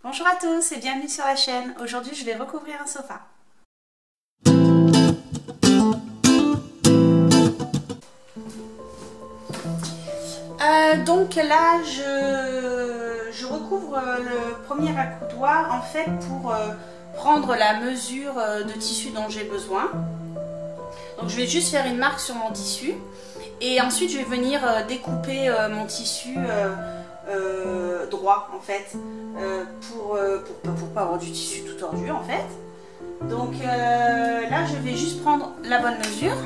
Bonjour à tous et bienvenue sur la chaîne. Aujourd'hui, je vais recouvrir un sofa. Donc là, je recouvre le premier accoudoir en fait pour prendre la mesure de tissu dont j'ai besoin. Donc je vais juste faire une marque sur mon tissu et ensuite je vais venir découper mon tissu droit en fait pour pas avoir du tissu tout tordu en fait. Donc là je vais juste prendre la bonne mesure.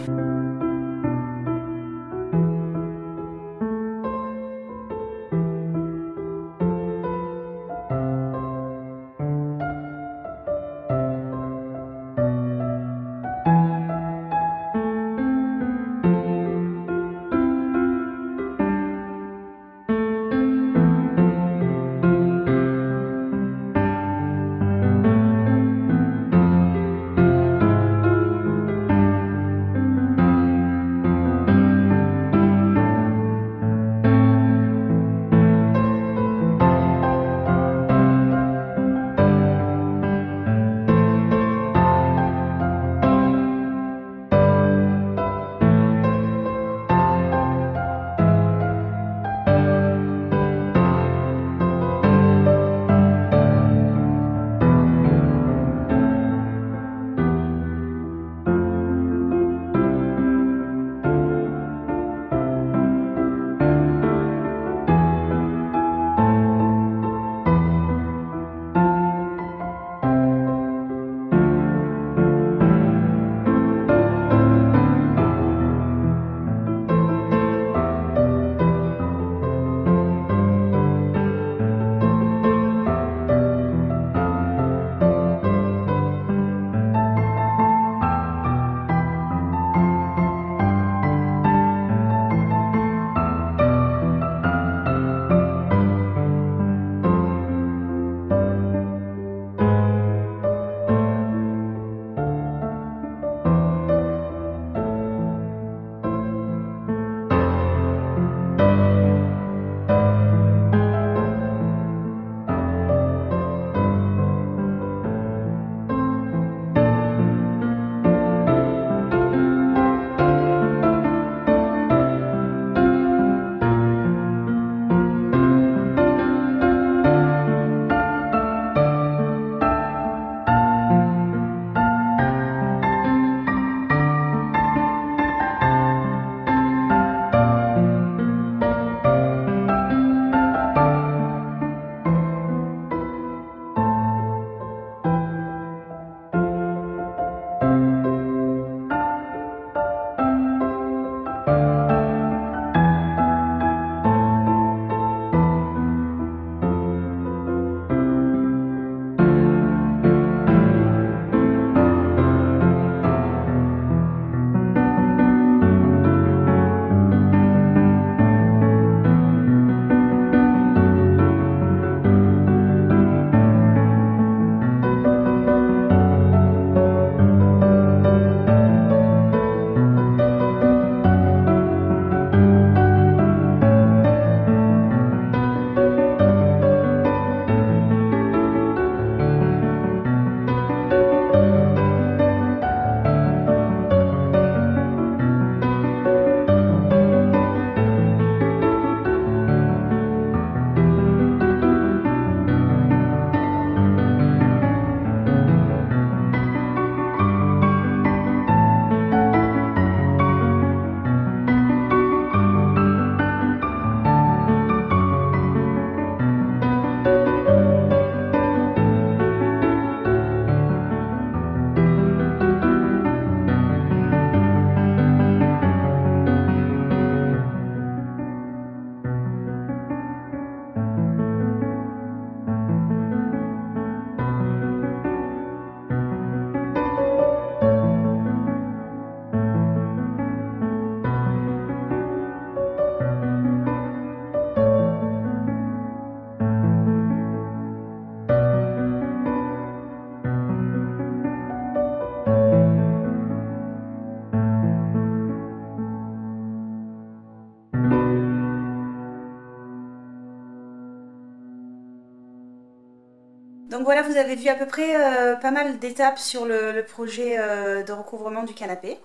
Donc voilà, vous avez vu à peu près pas mal d'étapes sur le projet de recouvrement du canapé.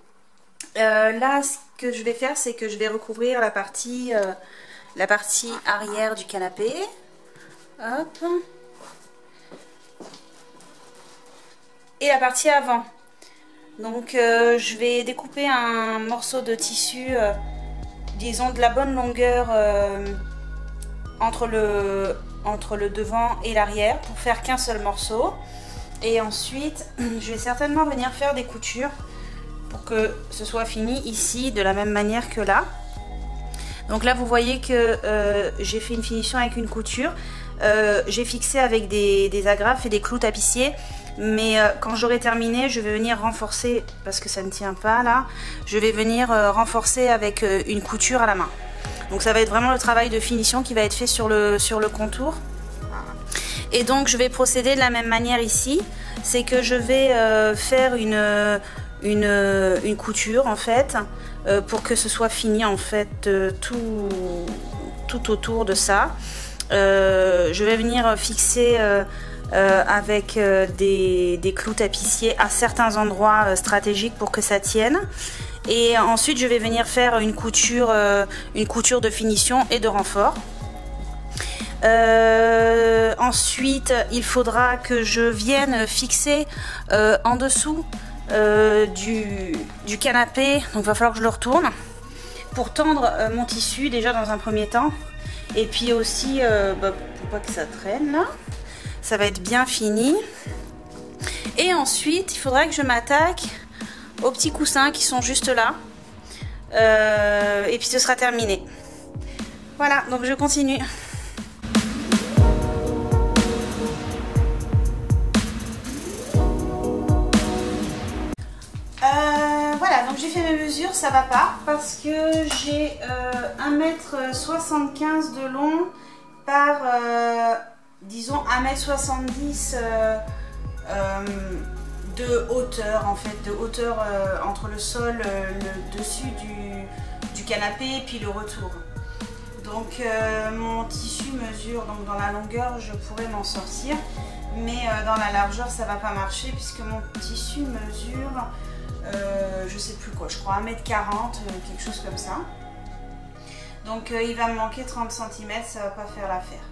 Là, ce que je vais faire, c'est que je vais recouvrir la partie arrière du canapé. Hop. Et la partie avant. Donc je vais découper un morceau de tissu, disons de la bonne longueur entre le devant et l'arrière pour faire qu'un seul morceau. Et ensuite, je vais certainement venir faire des coutures pour que ce soit fini ici de la même manière que là. Donc là, vous voyez que j'ai fait une finition avec une couture. J'ai fixé avec des agrafes et des clous tapissiers. Mais quand j'aurai terminé, je vais venir renforcer, parce que ça ne tient pas là, je vais venir renforcer avec une couture à la main. Donc ça va être vraiment le travail de finition qui va être fait sur le contour. Et donc je vais procéder de la même manière ici, c'est que je vais faire une couture en fait, pour que ce soit fini en fait tout autour de ça. Je vais venir fixer avec des clous tapissiers à certains endroits stratégiques pour que ça tienne. Et ensuite je vais venir faire une couture de finition et de renfort. Ensuite il faudra que je vienne fixer en dessous du canapé, donc il va falloir que je le retourne pour tendre mon tissu déjà dans un premier temps, et puis aussi pour pas que ça traîne là, ça va être bien fini. Et ensuite il faudra que je m'attaque aux petits coussins qui sont juste là, et puis ce sera terminé. Voilà, donc je continue. Voilà, donc j'ai fait mes mesures, ça va pas parce que j'ai 1,75 m de long par disons 1,70 m de hauteur, en fait, de hauteur entre le sol, le dessus du canapé et puis le retour. Donc mon tissu mesure, donc dans la longueur je pourrais m'en sortir, mais dans la largeur ça va pas marcher puisque mon tissu mesure je sais plus quoi, je crois 1,40 m, quelque chose comme ça. Donc il va me manquer 30 cm, ça va pas faire l'affaire.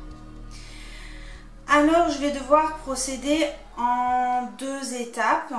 Alors je vais devoir procéder en 2 étapes.